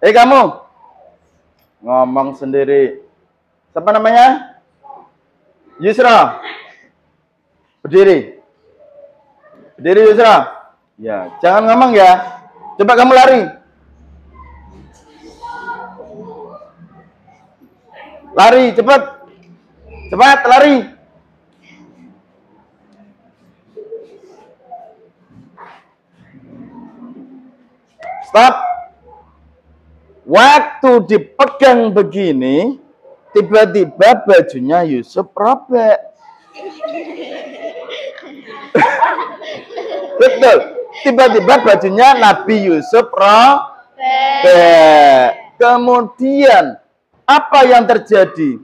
Kamu ngomong sendiri. Siapa namanya? Yusra. Berdiri. Berdiri Yusra. Ya, jangan ngomong ya. Coba kamu lari. Lari, cepat. Cepat, lari. Stop. Waktu dipegang begini, tiba-tiba bajunya Yusuf robek. Betul. Tiba-tiba bajunya Nabi Yusuf robek. Kemudian, apa yang terjadi?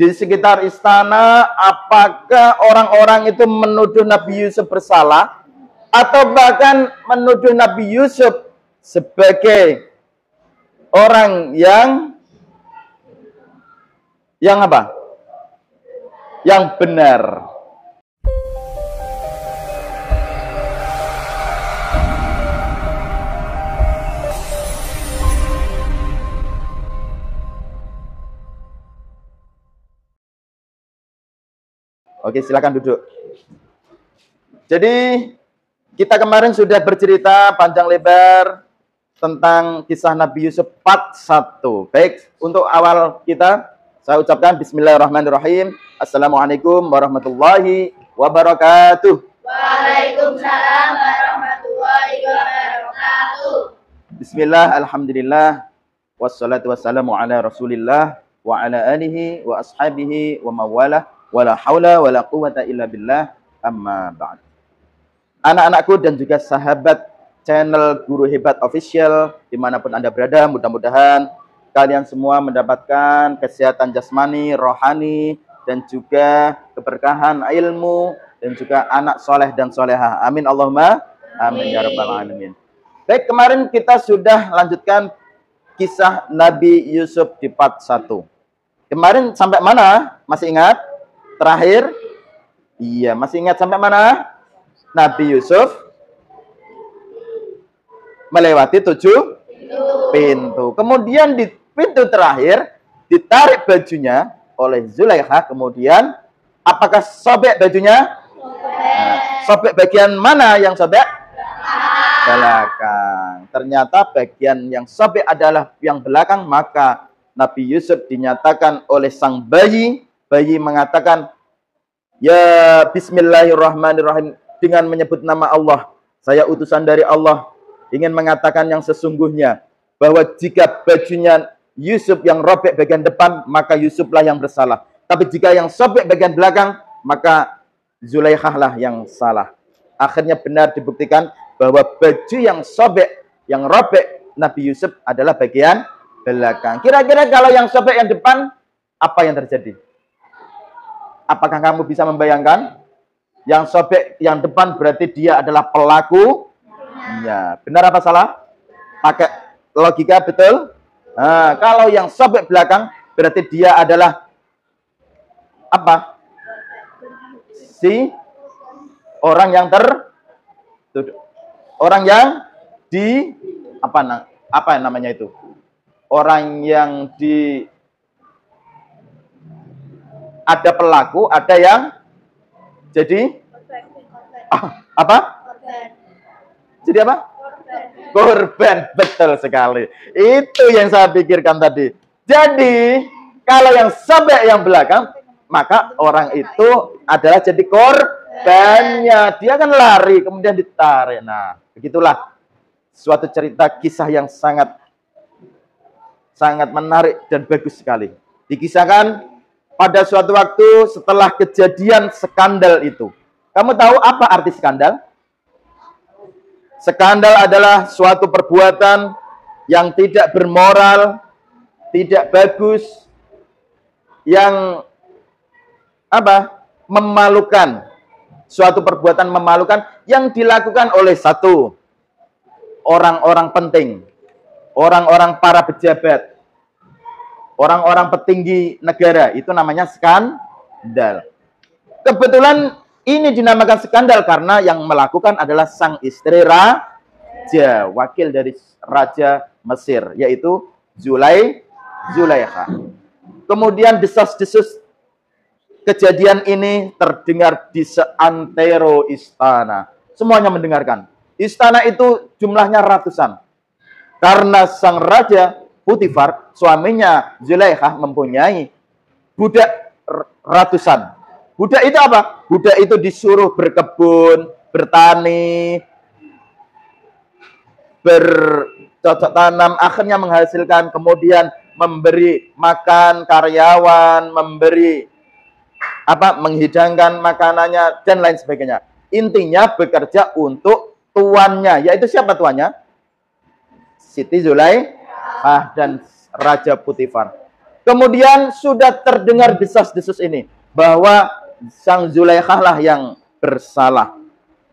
Di sekitar istana, apakah orang-orang itu menuduh Nabi Yusuf bersalah? Atau bahkan menuduh Nabi Yusuf sebagai orang yang apa? Yang benar. Oke, silakan duduk. Jadi, kita kemarin sudah bercerita panjang lebar tentang kisah Nabi Yusuf part 1. Baik, untuk awal kita, saya ucapkan bismillahirrahmanirrahim. Assalamualaikum warahmatullahi wabarakatuh. Waalaikumsalam warahmatullahi wabarakatuh. Bismillah, alhamdulillah, wassalatu wassalamu ala rasulillah, wa ala alihi wa ashabihi wa mawalah, wa la hawla wa la quwata illa billah, amma ba'd. Anak-anakku dan juga sahabat channel Guru Hebat Official, dimanapun Anda berada, mudah-mudahan kalian semua mendapatkan kesehatan jasmani, rohani, dan juga keberkahan ilmu, dan juga anak soleh dan solehah. Amin Allahumma amin ya rabbal alamin. Baik, kemarin kita sudah lanjutkan kisah Nabi Yusuf di part 1. Kemarin sampai mana? Masih ingat? Terakhir? Iya, masih ingat sampai mana? Nabi Yusuf melewati 7 pintu. Kemudian di pintu terakhir ditarik bajunya oleh Zulaikha. Kemudian apakah sobek bajunya? Nah, sobek bagian mana yang sobek? Belakang. Ternyata bagian yang sobek adalah yang belakang. Maka Nabi Yusuf dinyatakan oleh sang bayi mengatakan, ya bismillahirrahmanirrahim, dengan menyebut nama Allah, saya utusan dari Allah, ingin mengatakan yang sesungguhnya, bahwa jika bajunya Yusuf yang robek bagian depan, maka Yusuflah yang bersalah. Tapi jika yang sobek bagian belakang, maka Zulaikha lah yang salah. Akhirnya benar dibuktikan bahwa baju yang sobek, yang robek Nabi Yusuf adalah bagian belakang. Kira-kira kalau yang sobek yang depan, apa yang terjadi? Apakah kamu bisa membayangkan? Yang sobek yang depan berarti dia adalah pelaku. Ya, benar apa salah? Pakai logika betul? Nah, kalau yang sobek belakang berarti dia adalah apa? Si orang yang orang yang di apa namanya itu? Orang yang di ada pelaku, ada yang jadi apa? Jadi apa? Korban. Betul sekali. Itu yang saya pikirkan tadi. Jadi, kalau yang sobek yang belakang, maka orang itu adalah jadi korbannya. Dia kan lari, kemudian ditarik. Nah, begitulah suatu cerita kisah yang sangat menarik dan bagus sekali. Dikisahkan pada suatu waktu setelah kejadian skandal itu. Kamu tahu apa arti skandal? Skandal adalah suatu perbuatan yang tidak bermoral, tidak bagus, yang apa? Memalukan. Suatu perbuatan memalukan yang dilakukan oleh satu orang-orang penting, orang-orang para pejabat, orang-orang petinggi negara. Itu namanya skandal. Kebetulan ini dinamakan skandal karena yang melakukan adalah sang istri raja, wakil dari raja Mesir, yaitu Zulaikha. Kemudian desas-desus kejadian ini terdengar di seantero istana. Semuanya mendengarkan. Istana itu jumlahnya ratusan. Karena sang raja Putifar, suaminya Zulaikha, mempunyai budak ratusan. Budak itu apa? Budak itu disuruh berkebun, bertani, bercocok tanam, akhirnya menghasilkan, kemudian memberi makan karyawan, memberi menghidangkan makanannya dan lain sebagainya. Intinya bekerja untuk tuannya, yaitu siapa tuannya? Siti Zulaikha dan Raja Putifar. Kemudian sudah terdengar desas-desus ini bahwa sang Zulaikha lah yang bersalah.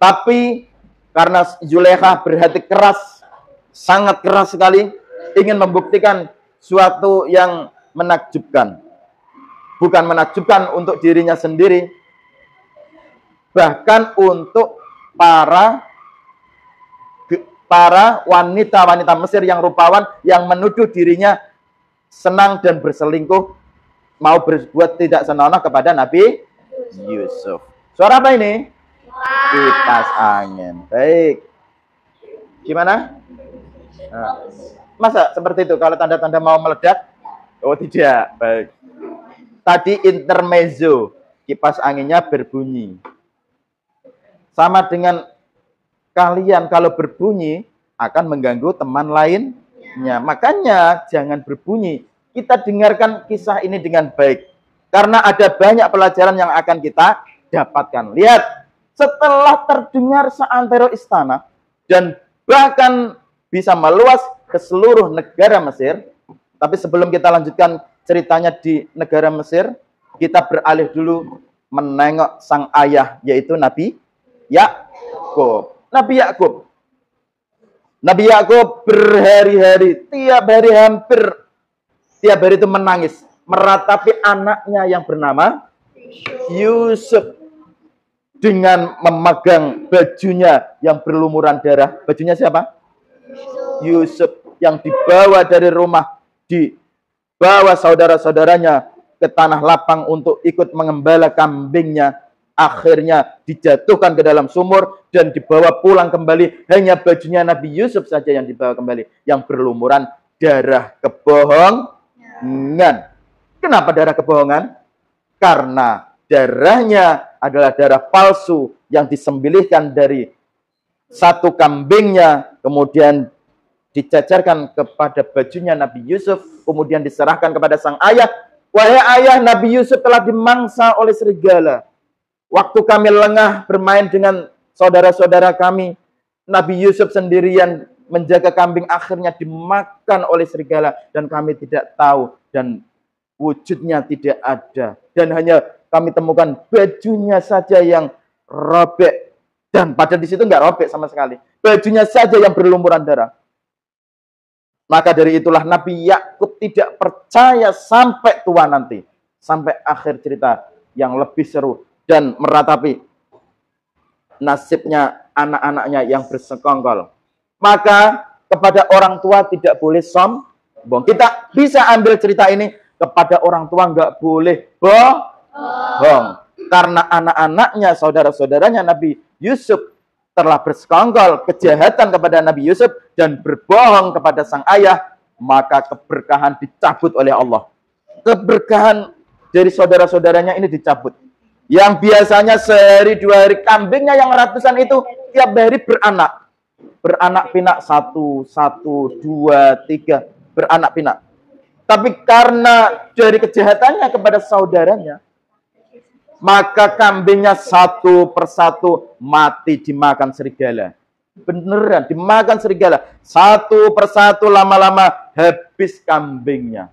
Tapi karena Zulaikha berhati keras, sangat keras sekali, ingin membuktikan suatu yang menakjubkan. Bukan menakjubkan untuk dirinya sendiri, bahkan untuk para wanita-wanita Mesir yang rupawan yang menuduh dirinya senang dan berselingkuh, mau berbuat tidak senonoh kepada Nabi Yusuf. Suara apa ini? Kipas angin. Baik. Gimana? Nah, masa seperti itu kalau tanda-tanda mau meledak? Oh tidak. Baik. Tadi intermezzo, kipas anginnya berbunyi. Sama dengan kalian kalau berbunyi akan mengganggu teman lainnya. Makanya jangan berbunyi. Kita dengarkan kisah ini dengan baik. Karena ada banyak pelajaran yang akan kita dapatkan. Lihat, setelah terdengar seantero istana dan bahkan bisa meluas ke seluruh negara Mesir. Tapi sebelum kita lanjutkan ceritanya di negara Mesir, kita beralih dulu menengok sang ayah, yaitu Nabi Yakub. Nabi Yakub berhari-hari, hampir tiap hari itu menangis, meratapi anaknya yang bernama Yusuf dengan memegang bajunya yang berlumuran darah. Bajunya siapa? Yusuf, yang dibawa dari rumah, dibawa saudara-saudaranya ke tanah lapang untuk ikut mengembala kambingnya. Akhirnya dijatuhkan ke dalam sumur dan dibawa pulang kembali. Hanya bajunya Nabi Yusuf saja yang dibawa kembali, yang berlumuran darah kebohongan. Kenapa darah kebohongan? Karena darahnya adalah darah palsu yang disembelihkan dari satu kambingnya, kemudian dicacarkan kepada bajunya Nabi Yusuf, kemudian diserahkan kepada sang ayah. Wahai ayah, Nabi Yusuf telah dimangsa oleh serigala. Waktu kami lengah bermain dengan saudara-saudara kami, Nabi Yusuf sendirian menjaga kambing, akhirnya dimakan oleh serigala dan kami tidak tahu dan wujudnya tidak ada. Dan hanya kami temukan bajunya saja yang robek, dan padahal di situ nggak robek sama sekali. Bajunya saja yang berlumuran darah. Maka dari itulah Nabi Yakub tidak percaya sampai tua nanti, sampai akhir cerita yang lebih seru dan meratapi nasibnya anak-anaknya yang bersekongkol. Maka kepada orang tua tidak boleh sombong. Kita bisa ambil cerita ini, kepada orang tua nggak boleh bohong. Karena anak-anaknya, saudara-saudaranya Nabi Yusuf telah bersekongkol kejahatan kepada Nabi Yusuf dan berbohong kepada sang ayah, maka keberkahan dicabut oleh Allah. Keberkahan dari saudara-saudaranya ini dicabut. Yang biasanya sehari dua hari, kambingnya yang ratusan itu tiap hari beranak. Beranak pinak 1, 2, 3, beranak pinak. Tapi karena dari kejahatannya kepada saudaranya, maka kambingnya satu persatu mati dimakan serigala. Beneran, dimakan serigala. Satu persatu, lama-lama habis kambingnya.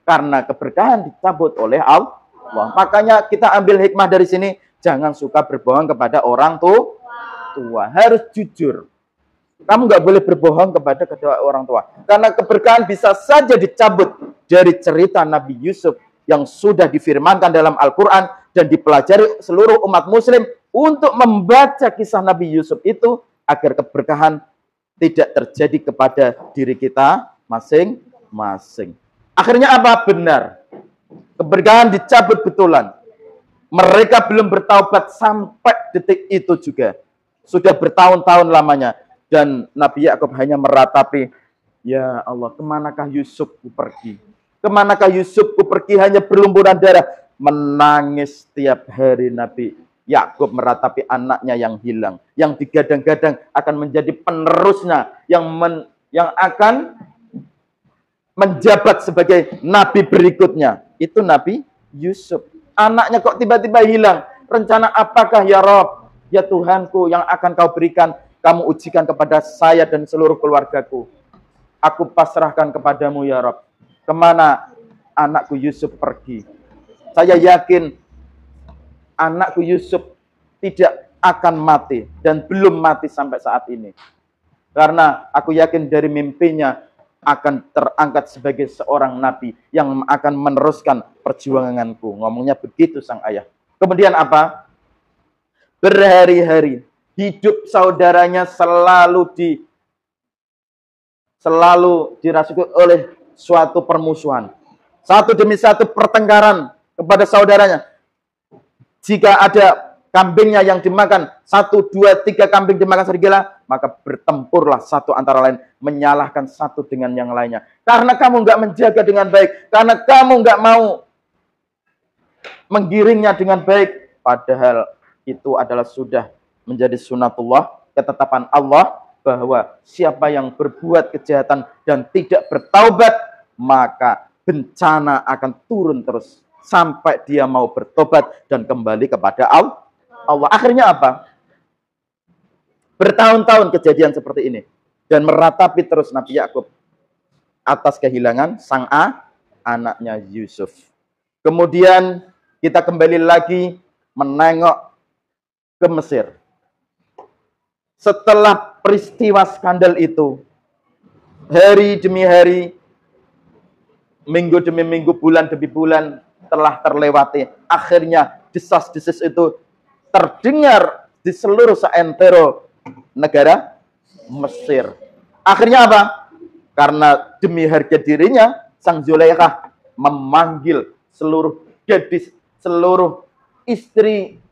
Karena keberkahan dicabut oleh Allah. Makanya kita ambil hikmah dari sini, jangan suka berbohong kepada orang tua. Harus jujur. Kamu nggak boleh berbohong kepada kedua orang tua. Karena keberkahan bisa saja dicabut dari cerita Nabi Yusuf yang sudah difirmankan dalam Al-Quran dan dipelajari seluruh umat muslim untuk membaca kisah Nabi Yusuf itu agar keberkahan tidak terjadi kepada diri kita masing-masing. Akhirnya apa? Benar. Keberkahan dicabut betulan. Mereka belum bertaubat sampai detik itu juga. Sudah bertahun-tahun lamanya. Dan Nabi Yakub hanya meratapi, ya Allah, kemanakah Yusufku pergi? Kemanakah Yusufku pergi? Hanya berlumuran darah. Menangis setiap hari Nabi Yakub meratapi anaknya yang hilang. Yang digadang-gadang akan menjadi penerusnya. Yang akan menjabat sebagai Nabi berikutnya. Itu Nabi Yusuf. Anaknya kok tiba-tiba hilang. Rencana apakah ya Rob? Ya Tuhanku yang akan kau berikan. Kamu ujikan kepada saya dan seluruh keluargaku. Aku pasrahkan kepadamu ya Rob. Kemana anakku Yusuf pergi? Saya yakin anakku Yusuf tidak akan mati. Dan belum mati sampai saat ini. Karena aku yakin dari mimpinya akan terangkat sebagai seorang nabi yang akan meneruskan perjuanganku. Ngomongnya begitu sang ayah. Kemudian apa? Berhari-hari hidup saudaranya selalu dirasuki oleh suatu permusuhan. Satu demi satu pertengkaran kepada saudaranya. Jika ada kambingnya yang dimakan, 1, 2, 3 kambing dimakan serigala, maka bertempurlah satu antara lain, menyalahkan satu dengan yang lainnya. Karena kamu nggak menjaga dengan baik, karena kamu nggak mau menggiringnya dengan baik, padahal itu adalah sudah menjadi sunatullah, ketetapan Allah, bahwa siapa yang berbuat kejahatan dan tidak bertaubat, maka bencana akan turun terus sampai dia mau bertobat dan kembali kepada Allah. Akhirnya apa? Bertahun-tahun kejadian seperti ini. Dan meratapi terus Nabi Yakub atas kehilangan sang anaknya Yusuf. Kemudian kita kembali lagi menengok ke Mesir. Setelah peristiwa skandal itu, hari demi hari, minggu demi minggu, bulan demi bulan telah terlewati. Akhirnya desas-desis itu terdengar di seluruh seantero negara Mesir. Akhirnya apa? Karena demi harga dirinya, sang Zulaikha memanggil seluruh gadis, seluruh istri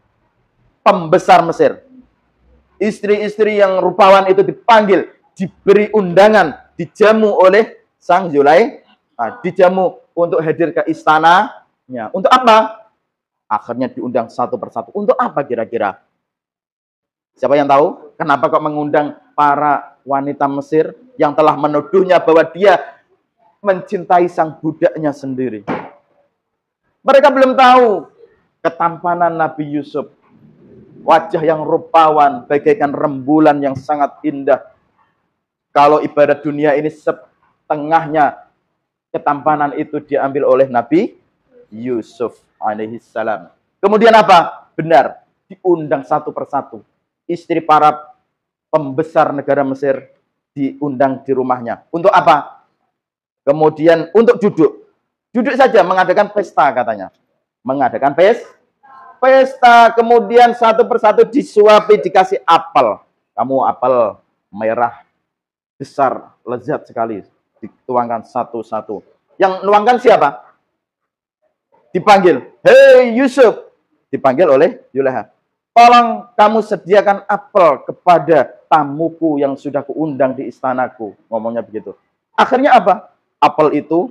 pembesar Mesir. Istri-istri yang rupawan itu dipanggil, diberi undangan, dijamu oleh sang Zulaikha, dijamu untuk hadir ke istananya. Untuk apa? Akhirnya diundang satu persatu. Untuk apa kira-kira? Siapa yang tahu? Kenapa kok mengundang para wanita Mesir yang telah menuduhnya bahwa dia mencintai sang budaknya sendiri? Mereka belum tahu ketampanan Nabi Yusuf. Wajah yang rupawan, bagaikan rembulan yang sangat indah. Kalau ibarat dunia ini setengahnya ketampanan itu diambil oleh Nabi Yusuf alaihissalam. Kemudian apa? Benar, diundang satu persatu. Istri para pembesar negara Mesir diundang di rumahnya. Untuk apa? Kemudian untuk duduk. Duduk saja, mengadakan pesta katanya. Mengadakan pesta, kemudian satu persatu disuapi, dikasih apel. Kamu apel merah, besar, lezat sekali. Dituangkan satu-satu. Yang nuangkan siapa? Dipanggil, hei Yusuf. Dipanggil oleh Zulaikha. Tolong kamu sediakan apel kepada tamuku yang sudah kuundang di istanaku. Ngomongnya begitu. Akhirnya apa? Apel itu,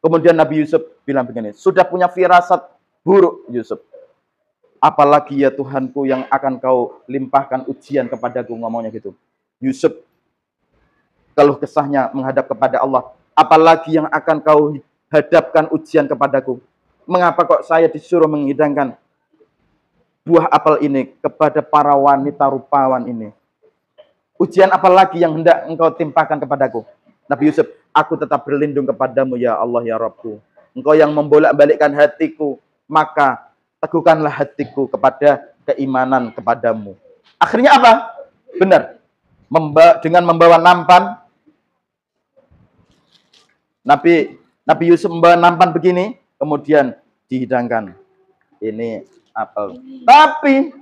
kemudian Nabi Yusuf bilang begini, sudah punya firasat buruk Yusuf. Apalagi ya Tuhanku yang akan kau limpahkan ujian kepadaku, ngomongnya gitu. Yusuf keluh kesahnya menghadap kepada Allah. Apalagi yang akan kau hadapkan ujian kepadaku. Mengapa kok saya disuruh menghidangkan buah apel ini kepada para wanita rupawan ini? Ujian apa lagi yang hendak engkau timpakan kepadaku? Nabi Yusuf, aku tetap berlindung kepadamu ya Allah ya Rabbku. Engkau yang membolak-balikkan hatiku, maka teguhkanlah hatiku kepada keimanan kepadamu. Akhirnya apa? Benar. Dengan membawa nampan, Nabi Yusuf membawa nampan begini, kemudian dihidangkan. Ini apel. Tapi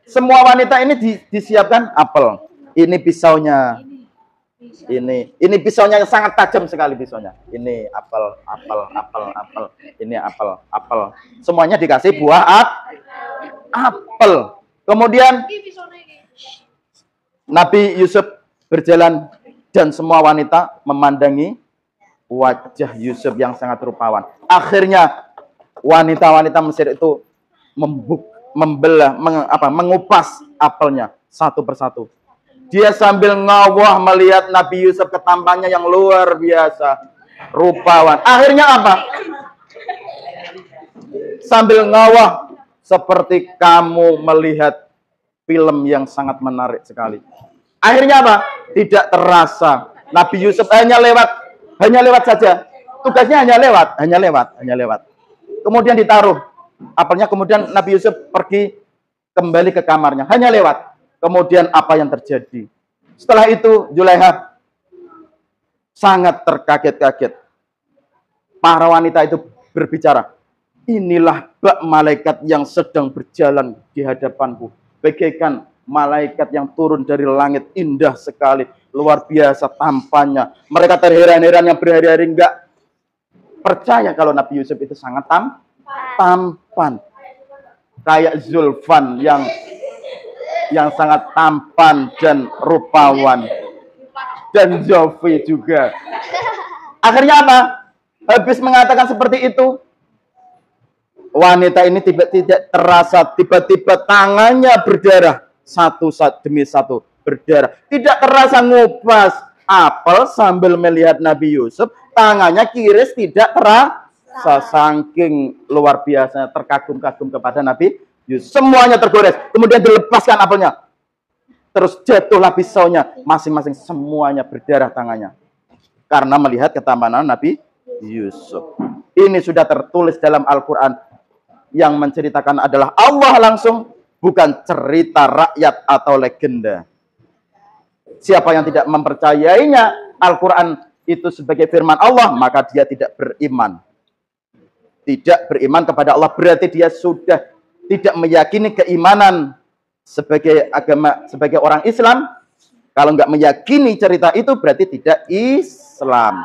semua wanita ini disiapkan apel. Ini pisaunya. Ini pisaunya yang sangat tajam sekali pisaunya. Ini apel. Ini apel. Semuanya dikasih buah apel. Kemudian Nabi Yusuf berjalan dan semua wanita memandangi wajah Yusuf yang sangat rupawan. Akhirnya wanita-wanita Mesir itu mengupas apelnya satu persatu. Dia sambil ngawah melihat Nabi Yusuf ketampannya yang luar biasa rupawan. Akhirnya apa? Sambil ngawah seperti kamu melihat film yang sangat menarik sekali. Akhirnya apa? Tidak terasa. Nabi Yusuf hanya lewat saja. Tugasnya hanya lewat. Kemudian ditaruh apelnya, kemudian Nabi Yusuf pergi kembali ke kamarnya. Hanya lewat. Kemudian apa yang terjadi? Setelah itu Zulaiha sangat terkaget-kaget. Para wanita itu berbicara, inilah bak malaikat yang sedang berjalan di hadapanku. Bagaikan malaikat yang turun dari langit, indah sekali, luar biasa tampannya. Mereka terheran-heran yang berhari-hari enggak percaya kalau Nabi Yusuf itu sangat tampan. Kayak Zulfan yang sangat tampan dan rupawan. Dan Zofi juga. Akhirnya apa? Habis mengatakan seperti itu, wanita ini tidak terasa tiba-tiba tangannya berdarah. Satu demi satu berdarah. Tidak terasa ngupas apel sambil melihat Nabi Yusuf. Tangannya kiris tidak terasa. Saking luar biasa terkagum-kagum kepada Nabi Yusuf. Semuanya tergores. Kemudian dilepaskan apelnya. Terus jatuhlah pisaunya. Masing-masing semuanya berdarah tangannya. Karena melihat ketampanan Nabi Yusuf. Ini sudah tertulis dalam Al-Quran. Yang menceritakan adalah Allah langsung. Bukan cerita rakyat atau legenda. Siapa yang tidak mempercayainya Al-Quran itu sebagai firman Allah, maka dia tidak beriman. Tidak beriman kepada Allah berarti dia sudah tidak meyakini keimanan sebagai agama, sebagai orang Islam. Kalau nggak meyakini cerita itu berarti tidak Islam.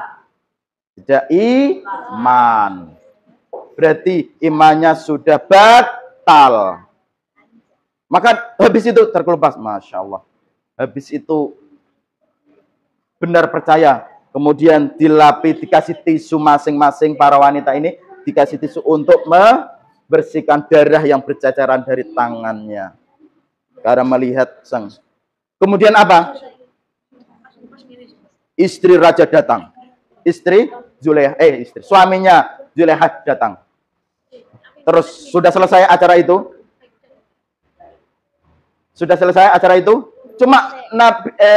Tidak iman. Berarti imannya sudah batal. Maka habis itu terkelupas. Masya Allah. Habis itu benar percaya. Kemudian dikasih tisu masing-masing para wanita ini. Dikasih tisu untuk membersihkan darah yang berceceran dari tangannya. Karena melihat sang. Kemudian apa? Istri raja datang. Suaminya Zulaiha datang. Terus sudah selesai acara itu? Sudah selesai acara itu? Cuma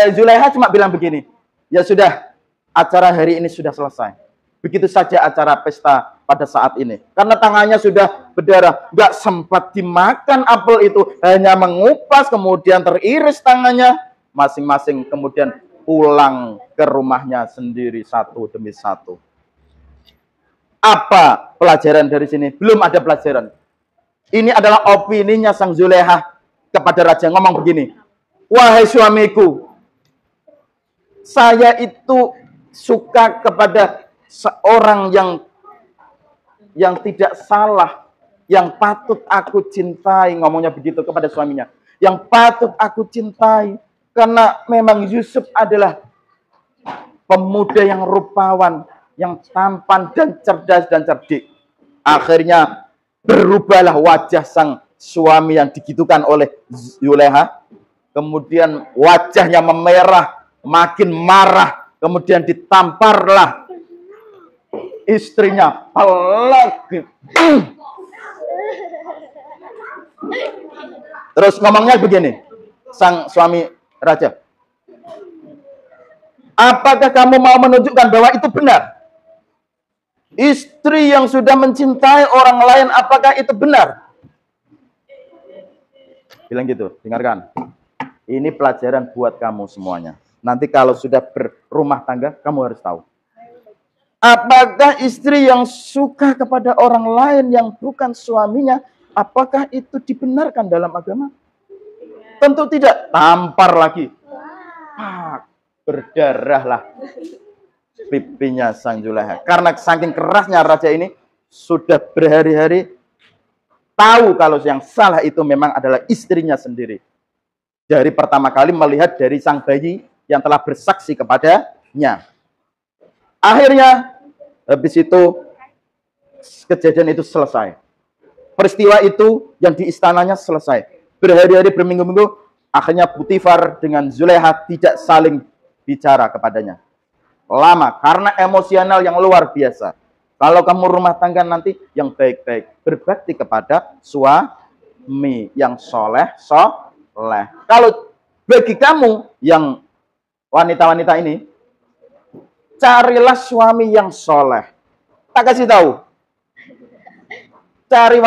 Zulaiha cuma bilang begini, ya sudah, acara hari ini sudah selesai. Begitu saja acara pesta pada saat ini. Karena tangannya sudah berdarah, nggak sempat dimakan apel itu, hanya mengupas, kemudian teriris tangannya, masing-masing kemudian pulang ke rumahnya sendiri satu demi satu. Apa pelajaran dari sini? Belum ada pelajaran. Ini adalah opininya sang Zulaiha kepada raja, ngomong begini, wahai suamiku, saya itu suka kepada seorang yang tidak salah, yang patut aku cintai, ngomongnya begitu kepada suaminya, yang patut aku cintai, karena memang Yusuf adalah pemuda yang rupawan, yang tampan dan cerdas dan cerdik. Akhirnya berubahlah wajah sang suami yang digitukan oleh Zulaiha. Kemudian wajahnya memerah, makin marah. Kemudian ditamparlah istrinya. Terus ngomongnya begini, sang suami raja, apakah kamu mau menunjukkan bahwa itu benar? Istri yang sudah mencintai orang lain, apakah itu benar? Bilang gitu, dengarkan. Ini pelajaran buat kamu semuanya. Nanti kalau sudah berumah tangga, kamu harus tahu. Apakah istri yang suka kepada orang lain yang bukan suaminya, apakah itu dibenarkan dalam agama? Tentu tidak. Tampar lagi. berdarahlah pipinya sang Zulaiha. Karena saking kerasnya raja ini sudah berhari-hari tahu kalau yang salah itu memang adalah istrinya sendiri. Dari pertama kali melihat dari sang bayi yang telah bersaksi kepadanya. Akhirnya habis itu kejadian itu selesai. Peristiwa itu yang di istananya selesai. Berhari-hari berminggu-minggu akhirnya Potifar dengan Zulaiha tidak saling bicara kepadanya. Lama karena emosional yang luar biasa. Kalau kamu rumah tangga nanti yang baik-baik, berbakti kepada suami yang soleh. Kalau bagi kamu yang wanita-wanita ini, carilah suami yang soleh. Tak kasih tahu. Cari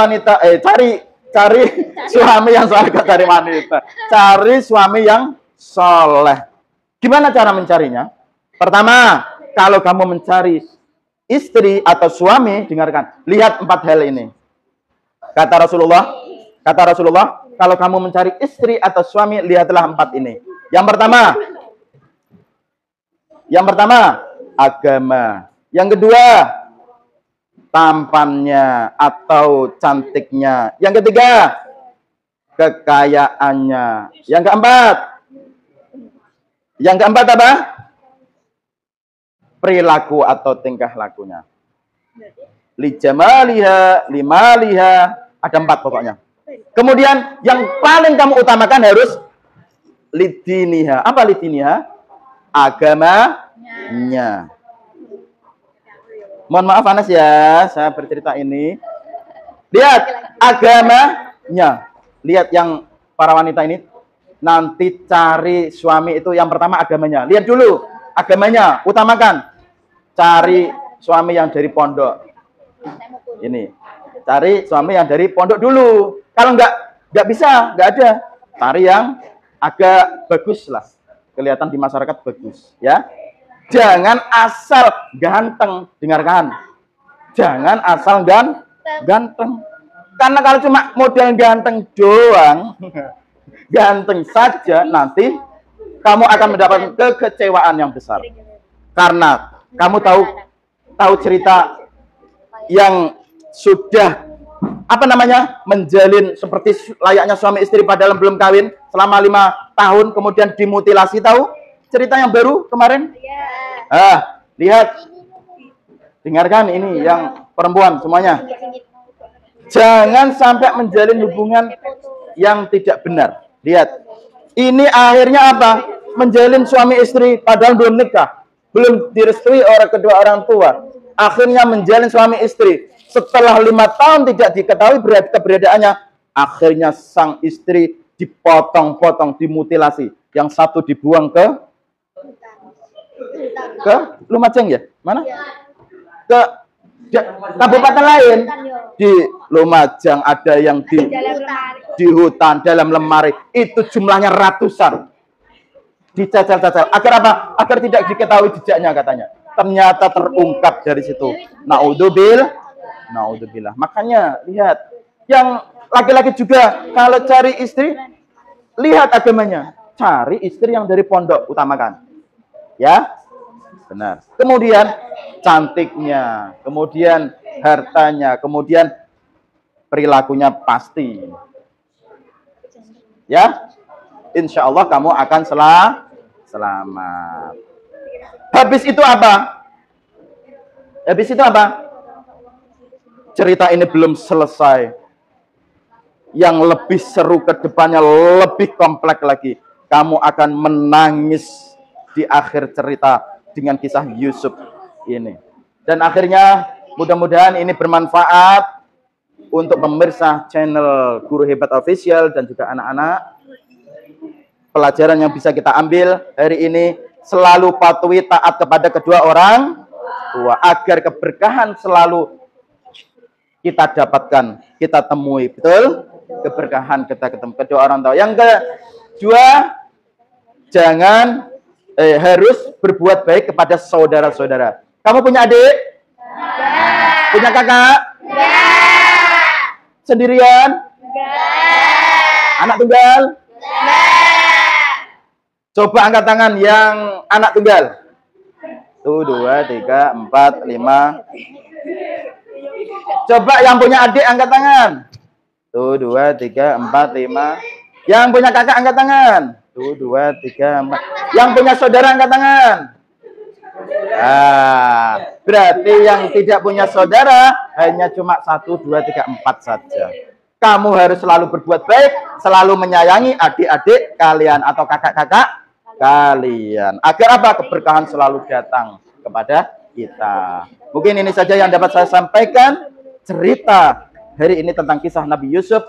suami yang soleh, cari wanita. Cari suami yang soleh. Gimana cara mencarinya? Pertama, kalau kamu mencari istri atau suami, dengarkan. Lihat 4 hal ini. Kata Rasulullah, kalau kamu mencari istri atau suami, lihatlah 4 ini. Yang pertama, agama. Yang kedua, tampannya atau cantiknya. Yang ketiga, kekayaannya. Yang keempat apa? Perilaku atau tingkah lakunya. Lijamaliha, limaliha, ada 4 pokoknya. Kemudian yang paling kamu utamakan harus lidiniha. Apa lidiniha? Agamanya. Mohon maaf Anas ya, saya bercerita ini. Lihat agamanya. Lihat yang para wanita ini nanti cari suami itu yang pertama agamanya. Lihat dulu agamanya, utamakan. Cari suami yang dari pondok. Ini, cari suami yang dari pondok dulu. Kalau nggak bisa, nggak ada. Cari yang agak bagus lah, kelihatan di masyarakat bagus, ya. Jangan asal ganteng, dengarkan. Jangan asal ganteng. Karena kalau cuma model ganteng doang, ganteng saja, nanti kamu akan mendapatkan kekecewaan yang besar. Karena kamu tahu cerita yang sudah menjalin seperti layaknya suami istri padahal belum kawin selama 5 tahun, kemudian dimutilasi, tahu cerita yang baru kemarin? Lihat, dengarkan ini yang perempuan semuanya. Jangan sampai menjalin hubungan yang tidak benar. Lihat, ini akhirnya apa? Menjalin suami istri padahal belum nikah, belum direstui oleh kedua orang tua. Akhirnya menjalin suami istri. Setelah 5 tahun tidak diketahui keberadaannya, akhirnya sang istri dipotong-potong, dimutilasi. Yang satu dibuang ke Lumajang ya? Mana? Ke kabupaten lain. Di Lumajang ada yang di hutan, dalam lemari. Itu jumlahnya ratusan. Dicacal-cacal. Agar apa? Agar tidak diketahui jejaknya katanya. Ternyata terungkap dari situ. Naudzubillah. Makanya lihat, yang laki-laki juga kalau cari istri, lihat agamanya. Cari istri yang dari pondok, utamakan. Ya, benar. Kemudian cantiknya, kemudian hartanya, kemudian perilakunya pasti. Ya, insya Allah kamu akan selamat. Habis itu apa? Cerita ini belum selesai. Yang lebih seru ke depannya, lebih kompleks lagi. Kamu akan menangis di akhir cerita dengan kisah Yusuf ini. Dan akhirnya mudah-mudahan ini bermanfaat untuk pemirsa channel Guru Hebat Official dan juga anak-anak. Pelajaran yang bisa kita ambil hari ini, selalu patuhi taat kepada kedua orang tua agar keberkahan selalu kita dapatkan, kita temui. Betul? Keberkahan kita ketemu kedua orang tua. Yang kedua, jangan harus berbuat baik kepada saudara-saudara. Kamu punya adik? Ya. Punya kakak? Ya. Sendirian? Ya. Anak tunggal? Ya. Coba angkat tangan yang anak tunggal. 1, 2, 3, 4, 5. Coba yang punya adik angkat tangan. 1, 2, 3, 4, 5. Yang punya kakak angkat tangan. 1, 2, 3, 4. Yang punya saudara angkat tangan. Berarti yang tidak punya saudara hanya cuma 1, 2, 3, 4 saja. Kamu harus selalu berbuat baik, selalu menyayangi adik-adik kalian atau kakak-kakak kalian. Agar apa? Keberkahan selalu datang kepada kita. Mungkin ini saja yang dapat saya sampaikan. Cerita hari ini tentang kisah Nabi Yusuf.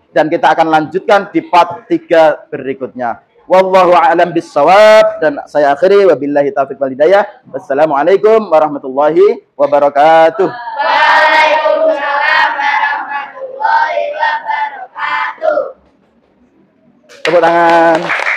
Dan kita akan lanjutkan di part 3 berikutnya. Wallahu a'lam bissawab. Dan saya akhiri wabillahi taufiq wal hidayah. Wassalamualaikum warahmatullahi wabarakatuh. Waalaikumsalam warahmatullahi wabarakatuh. Tepuk tangan.